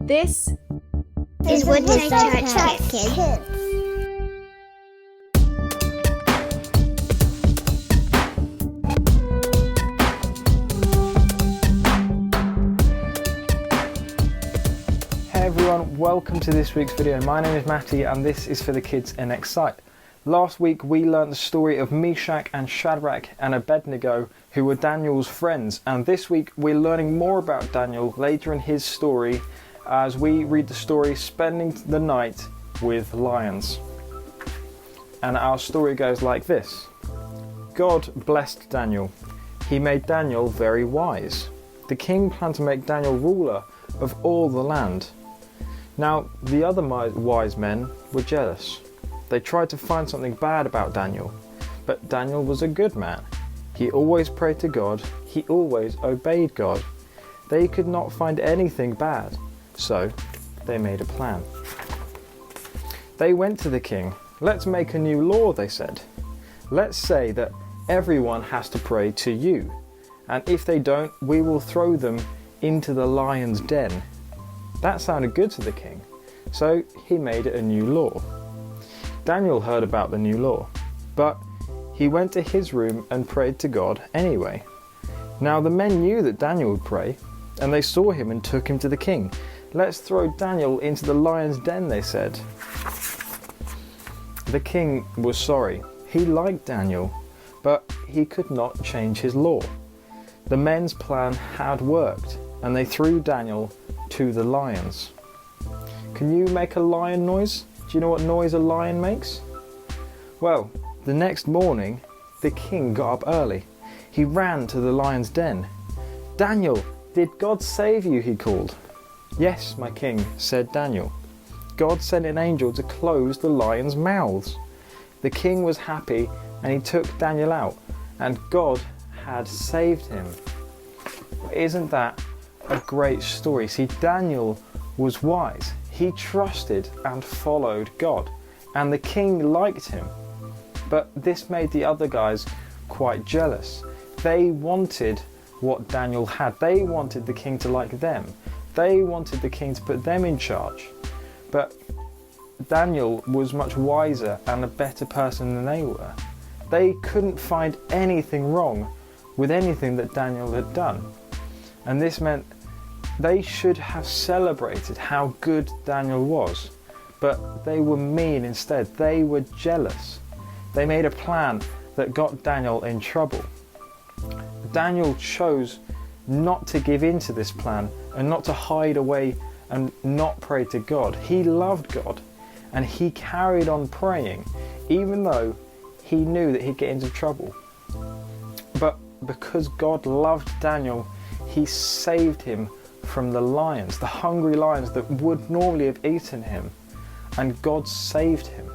This is Woodside Church Kids. Hey everyone, welcome to this week's video. My name is Matty and this is for the kids in Excite. Last week we learned the story of Meshach and Shadrach and Abednego, who were Daniel's friends, and this week we're learning more about Daniel later in his story as we read the story Spending the Night with Lions. And our story goes like this. God blessed Daniel. He made Daniel very wise. The king planned to make Daniel ruler of all the land. Now, the other wise men were jealous. They tried to find something bad about Daniel, but Daniel was a good man. He always prayed to God. He always obeyed God. They could not find anything bad, so they made a plan. They went to the king. Let's make a new law, they said. Let's say that everyone has to pray to you, and if they don't, we will throw them into the lion's den. That sounded good to the king, so he made a new law. Daniel heard about the new law, but he went to his room and prayed to God anyway. Now the men knew that Daniel would pray, and they saw him and took him to the king. Let's throw Daniel into the lion's den, they said. The king was sorry. He liked Daniel, but he could not change his law. The men's plan had worked, and they threw Daniel to the lions. Can you make a lion noise? Do you know what noise a lion makes? Well, the next morning, the king got up early. He ran to the lion's den. Daniel, did God save you? He called. Yes, my king, said Daniel. God sent an angel to close the lions' mouths. The king was happy and he took Daniel out, and God had saved him. Isn't that a great story? See, Daniel was wise. He trusted and followed God, and the king liked him. But this made the other guys quite jealous. They wanted what Daniel had. They wanted the king to like them. They wanted the king to put them in charge. But Daniel was much wiser and a better person than they were. They couldn't find anything wrong with anything that Daniel had done. And this meant they should have celebrated how good Daniel was, but they were mean instead. They were jealous. They made a plan that got Daniel in trouble. Daniel chose not to give in to this plan and not to hide away and not pray to God. He loved God and he carried on praying even though he knew that he'd get into trouble. But because God loved Daniel, he saved him from the lions, the hungry lions that would normally have eaten him, and God saved him.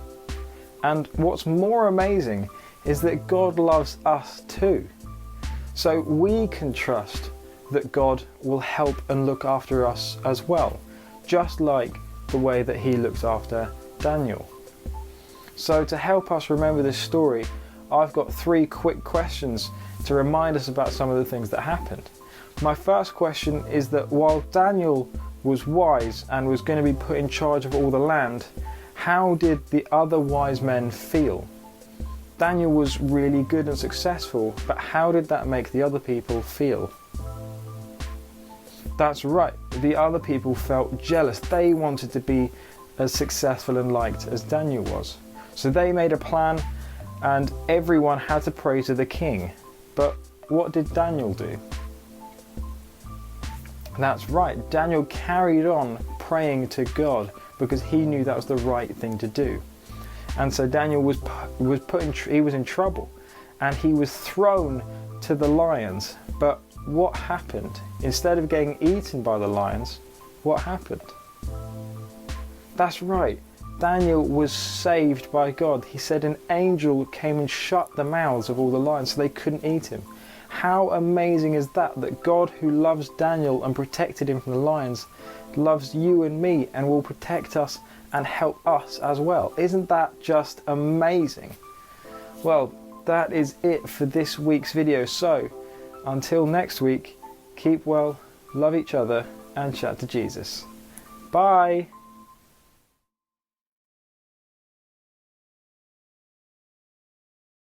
And what's more amazing is that God loves us too. So we can trust that God will help and look after us as well, just like the way that he looked after Daniel. So to help us remember this story, I've got 3 quick questions to remind us about some of the things that happened. My first question is that while Daniel was wise and was going to be put in charge of all the land, how did the other wise men feel? Daniel was really good and successful, but how did that make the other people feel? That's right, the other people felt jealous. They wanted to be as successful and liked as Daniel was. So they made a plan and everyone had to pray to the king. But what did Daniel do? That's right, Daniel carried on praying to God because he knew that was the right thing to do. And so Daniel was in trouble and he was thrown to the lions. But what happened? Instead of getting eaten by the lions, what happened? That's right, Daniel was saved by God. He said an angel came and shut the mouths of all the lions so they couldn't eat him. How amazing is that God, who loves Daniel and protected him from the lions, loves you and me and will protect us and help us as well. Isn't that just amazing? Well, that is it for this week's video. So until next week, keep well, love each other and chat to Jesus. Bye!